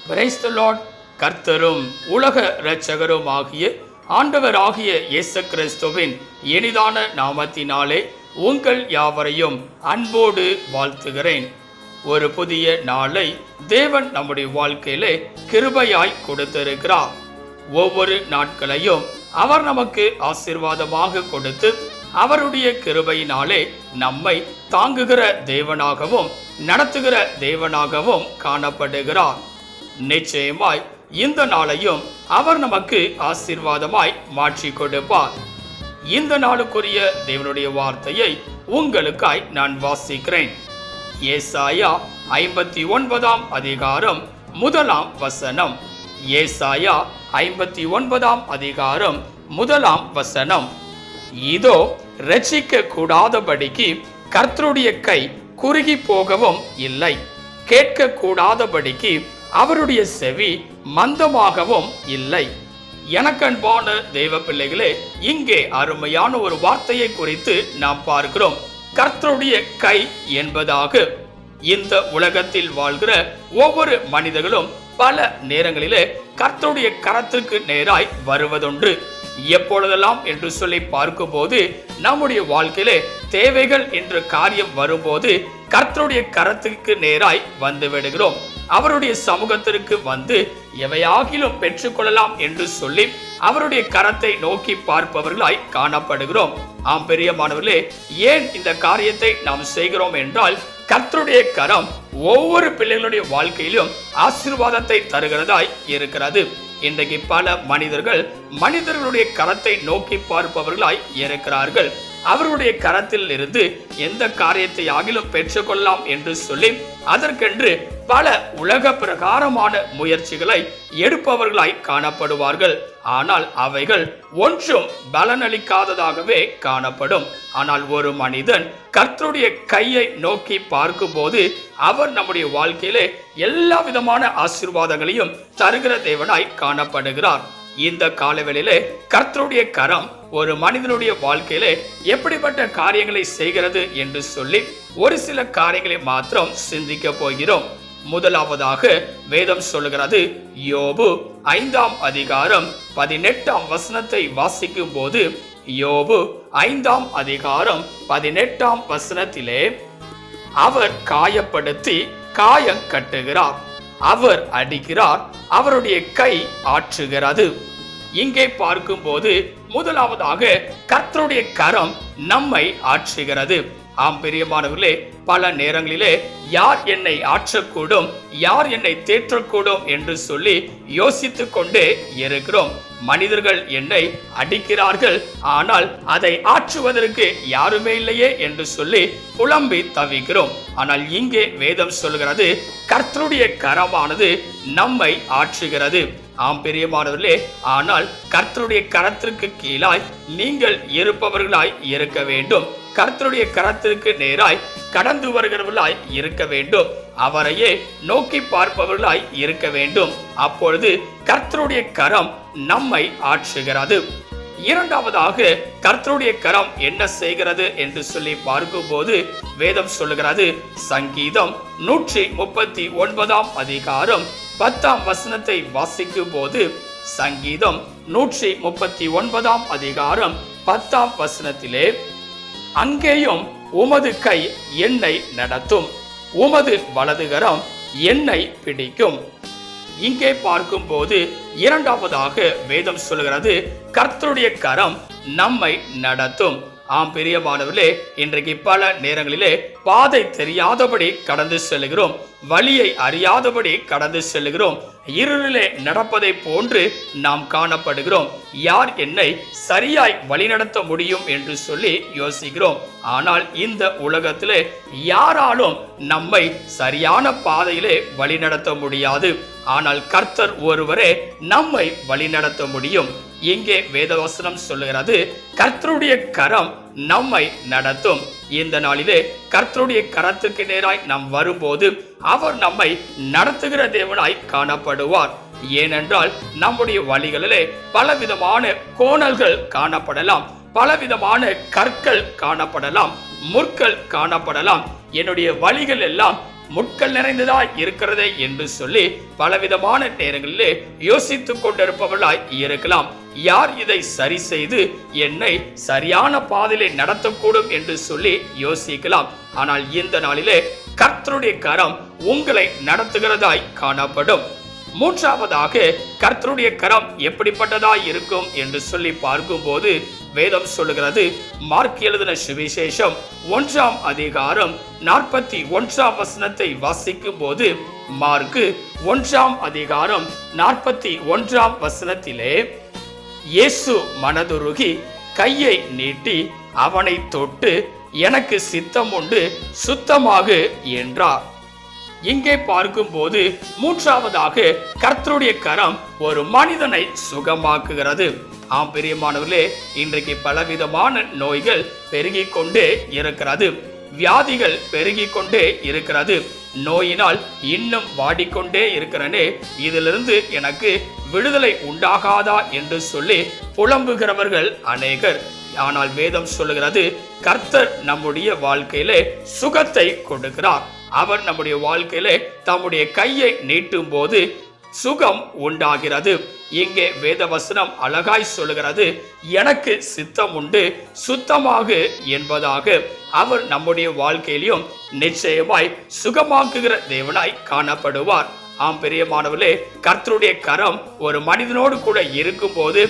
Praise the Lord. கர்த்தரும் உலக இரட்சகரும் ஆகிய ஆண்டவராகிய இயேசு கிறிஸ்துவின் இனிதான நாமத்தினாலே உங்கள் யாவரையும் அன்போடு வாழ்த்துகிறேன். ஒரு புதிய நாளை தேவன் நம்முடைய வாழ்க்கையிலே கிருபையாய் கொடுத்திருக்கிறார். ஒவ்வொரு நாட்களையும் அவர் நமக்கு ஆசீர்வாதமாக கொடுத்து அவருடைய கிருபையினாலே நம்மை தாங்குகிற தேவனாகவும் நடத்துகிற தேவனாகவும் காணப்படுகிறார். நிச்சயமாய் இந்த நாளையும் அவர் நமக்கு ஆசீர்வாதமாய் மாற்றி கொடுப்பார். இந்த நாளுக்குரிய தேவனுடைய வார்த்தையை உங்களுக்காய் நான் வாசிக்கிறேன். ஏசாயா 59 அதிகாரம் 1 வசனம். ஏசாயா 59 அதிகாரம் 1 வசனம். இதோ இரட்சிக்க கூடாதபடிக்கு கர்த்தருடைய கை குறுகி போகவும் இல்லை, கேட்க கூடாதபடிக்கு அவருடைய செவி மந்தமாகவும் இல்லை. எனக்கன்பான தேவ பிள்ளைகளே, இங்கே அருமையான ஒரு வார்த்தையை குறித்து நாம் பார்க்கிறோம். கர்த்தருடைய கை என்பதாக இந்த உலகத்தில் வாழ்கிற ஒவ்வொரு மனிதர்களும் பல நேரங்களிலே கர்த்தருடைய கரத்திற்கு நேராய் வருவதொன்று. எப்பொழுதெல்லாம் என்று சொல்லி பார்க்கும்போது நம்முடைய வாழ்க்கையிலே தேவைகள் என்ற காரியம் வரும்போது கர்த்தருடைய கரத்துக்கு நேராய் வந்து விடுகிறோம். அவருடைய சமூகத்திற்கு வந்து எவையாகிலும் பெற்றுக்கொள்ளலாம் என்று சொல்லி அவருடைய கரத்தை நோக்கி பார்ப்பவர்களாய் காணப்படுகிறோம். ஆம் பிரியமானவர்களே, ஏன் இந்த காரியத்தை நாம் செய்கிறோம் என்றால் கர்த்தருடைய கரம் ஒவ்வொரு பிள்ளைகளுடைய வாழ்க்கையிலும் ஆசீர்வாதத்தை தருகிறதாய் இருக்கிறது. இன்றைக்கு பல மனிதர்களுடைய கரத்தை நோக்கி பார்ப்பவர்களாய் இருக்கிறார்கள். அவருடைய கரத்தில் இருந்து எந்த காரியத்தை ஆகிலும் பெற்றுக்கொள்ளலாம் என்று சொல்லி அதற்கென்று பல உலக பிரகாரமான முயற்சிகளை எடுப்பவர்களாய் காணப்படுவார்கள். ஆனால் அவைகள் ஒன்றும் பலனளிக்காததாகவே காணப்படும். ஆனால் ஒரு மனிதன் கர்த்தருடைய கையை நோக்கி பார்க்கும்போது அவர் நம்முடைய வாழ்க்கையிலே எல்லா விதமான ஆசீர்வாதங்களையும் தருகிற தேவனாய் காணப்படுகிறார். இந்த காலவெளியிலே கர்த்தருடைய கரம் ஒரு மனிதனுடைய வாழ்க்கையிலே எப்படிப்பட்ட காரியங்களை செய்கிறது என்று சொல்லி ஒரு சில காரியங்களை மாத்திரம் சிந்திக்க போகிறோம். முதலாவதாக வேதம் சொல்லுகிறது, யோபு 5 அதிகாரம் 18 வசனத்தை வாசிக்கும் போது, யோபு 5 அதிகாரம் 18 வசனத்திலே, அவர் காயப்படுத்தி காயம் கட்டுகிறார், அவர் அடிக்கிறார், அவருடைய கை ஆற்றுகிறது. இங்கே பார்க்கும்போது முதலாவதாக கர்த்தருடைய கரம் நம்மை ஆற்றுகிறது. ஆம் பிரியமானவர்களே, பல நேரங்களிலே யார் என்னை ஆற்றக்கூடும், யார் என்னை தேற்றக்கூடும் என்று சொல்லி யோசித்து கொண்டே இருக்கிறோம். மனிதர்கள் என்னை அடிக்கிறார்கள், ஆனால் அதை ஆற்றுவதற்கு யாருமே இல்லையே என்று சொல்லி புலம்பி தவிக்கிறோம். ஆனால் இங்கே வேதம் சொல்கிறது, கர்த்தருடைய கரமானது நம்மை ஆற்றுகிறது. ஆம் பிரியமானவர்களே, ஆனால் கர்த்தருடைய கரத்திற்கு கீழாய் நீங்கள் இருப்பவர்களாய் இருக்க வேண்டும். கர்த்தருடைய கரத்திற்கு நேராய் கடந்து வருகிறவர்களாய் இருக்க வேண்டும். அவரையே நோக்கி பார்ப்பவர்களாய் இருக்க வேண்டும். அப்பொழுது கர்த்தருடைய கரம் நம்மை ஆற்றுகிறது. இரண்டாவதாக கர்த்தருடைய கரம் என்ன செய்கிறது என்று சொல்லி பார்க்கும்போது வேதம் சொல்லுகிறது, சங்கீதம் 139 அதிகாரம் 10 வசனத்தை வாசிக்கும் போது, சங்கீதம் 139 அதிகாரம் 10 வசனத்திலே, அங்கேயும் உமது கை என்னை நடத்தும், உமது வலதுகரம் என்னை பிடிக்கும். இங்கே பார்க்கும்போது இரண்டாவதாக வேதம் சொல்கிறது, கர்த்தருடைய கரம் நம்மை நடத்தும். ஆம் பிரியமானவர்களே, இன்றைக்கு பல நேரங்களிலே பாதை தெரியாதபடி கடந்து செல்கிறோம், வழியை அறியாதபடி கடந்து செல்கிறோம், இருளிலே நடப்பதை போன்று நாம் காணப்படுகிறோம். யார் என்னை சரியாய் வழிநடத்த முடியும் என்று சொல்லி யோசிக்கிறோம். ஆனால் இந்த உலகத்திலே யாராலும் நம்மை சரியான பாதையிலே வழிநடத்த முடியாது. ஆனால் கர்த்தர் ஒருவரே நம்மை வழிநடத்த முடியும். இங்கே வேதவசனம் சொல்லுகிறது, கர்த்தருடைய கரம் நம்மை நடத்தும். இந்த நாளிலே கர்த்தருடைய கரத்துக்கு நேராய் நாம் வரும்போது அவர் நம்மை நடத்துகிற தேவனாய் காணப்படுவார். ஏனென்றால் நம்முடைய வழிகளிலே பலவிதமான கோணல்கள் காணப்படலாம், பலவிதமான கற்கள் காணப்படலாம், முற்கள் காணப்படலாம். என்னுடைய வழிகள் எல்லாம் முட்கள் நிறைந்ததாய் இருக்கிறதே என்று சொல்லி பலவிதமான நேரங்களிலே யோசித்துக் கொண்டிருப்பவர்களாய் இருக்கலாம். யார் இதை சரி செய்து என்னை சரியான பாதையிலே நடத்தக்கூடும் என்று சொல்லி யோசிக்கலாம். ஆனால் இந்த நாளிலே கர்த்தருடைய கரம் உங்களை நடத்துகிறதாய் காணப்படும். மூன்றாவதாக கர்த்தருடைய கரம் எப்படிப்பட்டதாய் இருக்கும் என்று சொல்லி பார்க்கும்போது வேதம் சொல்லுகிறது, மார்க் எழுதின சுவிசேஷம் 1ஆம் அதிகாரம் 41ஆம் வசனத்தை வாசிக்கும் போது, மார்க் 1ஆம் அதிகாரம் 41ஆம் வசனத்திலே, இயேசு மனதுருகி கையை நீட்டி அவனை தொட்டு, எனக்கு சித்தம் உண்டு, சுத்தமாகு என்றார். இங்கே பார்க்கும்போது மூன்றாவதாக கர்த்தருடைய கரம் ஒரு மனிதனை சுகமாக்குகிறது. ஆம் பிரியமானவர்களே, இன்றைக்கு பலவிதமான நோய்கள் பெருகிக் கொண்டே இருக்கிறது. வியாதிகள் பெருகிக் கொண்டே இருக்கிறது. நோயினால் இன்னும் வாடிக்கொண்டே இருக்கிறனே, இதிலிருந்து எனக்கு விடுதலை உண்டாகாதா என்று சொல்லி புலம்புகிறவர்கள் அநேகர். ஆனால் வேதம் சொல்லுகிறது, கர்த்தர் நம்முடைய வாழ்க்கையிலே சுகத்தை கொடுக்கிறார். அவர் நம்முடைய வாழ்க்கையிலே தம்முடைய கையை நீட்டும் போது சுகம் உண்டாகிறது. இங்கே வேதவசனம் அழகாய் சொல்லுகிறது, எனக்கு சித்தம் உண்டு, சுத்தமாகு என்பதாக. அவர் நம்முடைய வாழ்க்கையிலும் நிச்சயமாய் சுகமாக்குகிற தேவனாய் காணப்படுவார். ஆம் பிரியமானவர்களே, கர்த்தருடைய கரம் ஒரு மனிதனோடு கூட இருக்கும் போது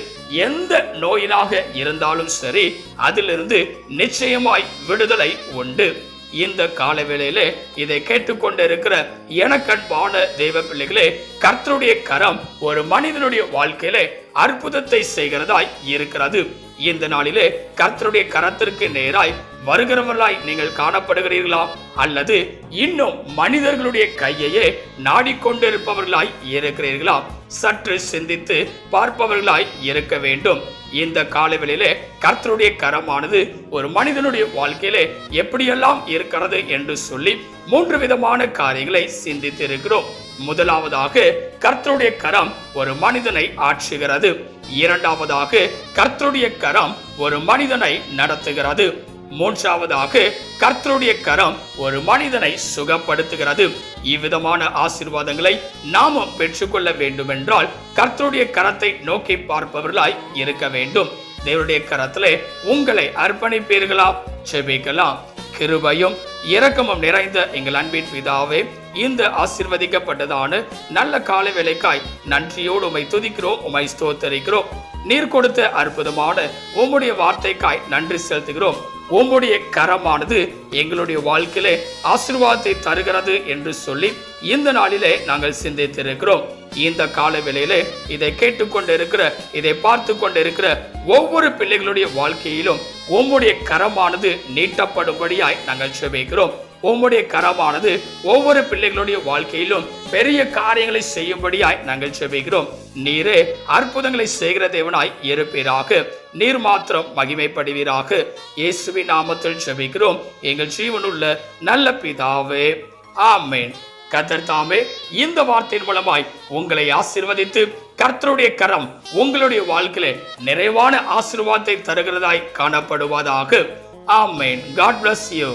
எந்த நோயினாக இருந்தாலும் சரி, அதிலிருந்து நிச்சயமாய் விடுதலை உண்டு. இந்த கால வேளையிலே இதை கேட்டுக்கொண்டிருக்கிற எனக்கன்பான தெய்வ பிள்ளைகளே, கர்த்தருடைய கரம் ஒரு மனிதனுடைய வாழ்க்கையிலே அற்புதத்தை செய்கிறதாய் இருக்கிறது. இந்த நாளிலே கர்த்தருடைய கரத்திற்கு நேராய் வருகிறவர்களாய் நீங்கள் காணப்படுகிறீர்களா, அல்லது இன்னும் மனிதர்களுடைய கையையே நாடிக்கொண்டிருப்பவர்களாய் இருக்கிறீர்களா? சற்று சிந்தித்து பார்ப்பவர்களாய் இருக்க வேண்டும். இந்த காலவெளியிலே கர்த்தருடைய கரமானது ஒரு மனிதனுடைய வாழ்க்கையிலே எப்படியெல்லாம் இருக்கிறது என்று சொல்லி 3 விதமான காரியங்களை சிந்தித்து இருக்கிறோம். முதலாவதாக, கர்த்தருடைய கரம் ஒரு மனிதனை ஆற்றுகிறது. இரண்டாவதாக, கர்த்தருடைய கரம் ஒரு மனிதனை நடத்துகிறது. மூன்றாவதாக, கர்த்தருடைய கரம் ஒரு மனிதனை சுகப்படுத்துகிறது. இவ்விதமான ஆசீர்வாதங்களை நாமும் பெற்றுக்கொள்ள வேண்டும் என்றால் கர்த்தருடைய கரத்தை நோக்கி பார்ப்பவர்களாய் இருக்க வேண்டும். தேவனுடைய கரத்திலே உங்களை அர்ப்பணிப்பீர்களா? செபிக்கலாம். கிருபையும் இரக்கமும் நிறைந்த எங்கள் அன்பின் பிதாவே, இந்த ஆசீர்வதிக்கப்பட்டதான நல்ல கால வேளைக்காய் நன்றியோடு உம்மை துதிக்கிறோம், உம்மை ஸ்தோத்தரிக்கிறோம். நீர் கொடுத்த அற்புதமான உம்முடைய வார்த்தைக்காய் நன்றி செலுத்துகிறோம். உம்முடைய கரமானது எங்களுடைய வாழ்க்கையிலே ஆசீர்வாதத்தை தருகிறது என்று சொல்லி இந்த நாளிலே நாங்கள் சிந்தித்திருக்கிறோம். இந்த கால வேளையிலே இதை கேட்டுக்கொண்டிருக்கிற, இதை பார்த்து கொண்டிருக்கிற ஒவ்வொரு பிள்ளைகளுடைய வாழ்க்கையிலும் உம்முடைய கரமானது நீட்டப்படும்படியாய் நாங்கள் செபிக்கிறோம். உம்முடைய கரமானது ஒவ்வொரு பிள்ளைகளுடைய வாழ்க்கையிலும் பெரிய காரியங்களை செய்யும்படியாய் நாங்கள் செபிக்கிறோம். நீரே அற்புதங்களை செய்கிற தேவனாய் இருப்பீராக. நீர் மாத்திரம் மகிமைப்படுவீராக. இயேசுவின் நாமத்தில் செபிக்கிறோம் எங்கள் ஜீவனுள்ள நல்ல பிதாவே, ஆமென். கர்த்தர் தாமே இந்த வார்த்தையின் மூலமாய் உங்களை ஆசீர்வதித்து கர்த்தருடைய கரம் உங்களுடைய வாழ்க்கையிலே நிறைவான ஆசீர்வாதத்தை தருகிறதாய் காணப்படுவதாக. ஆமென். God bless you.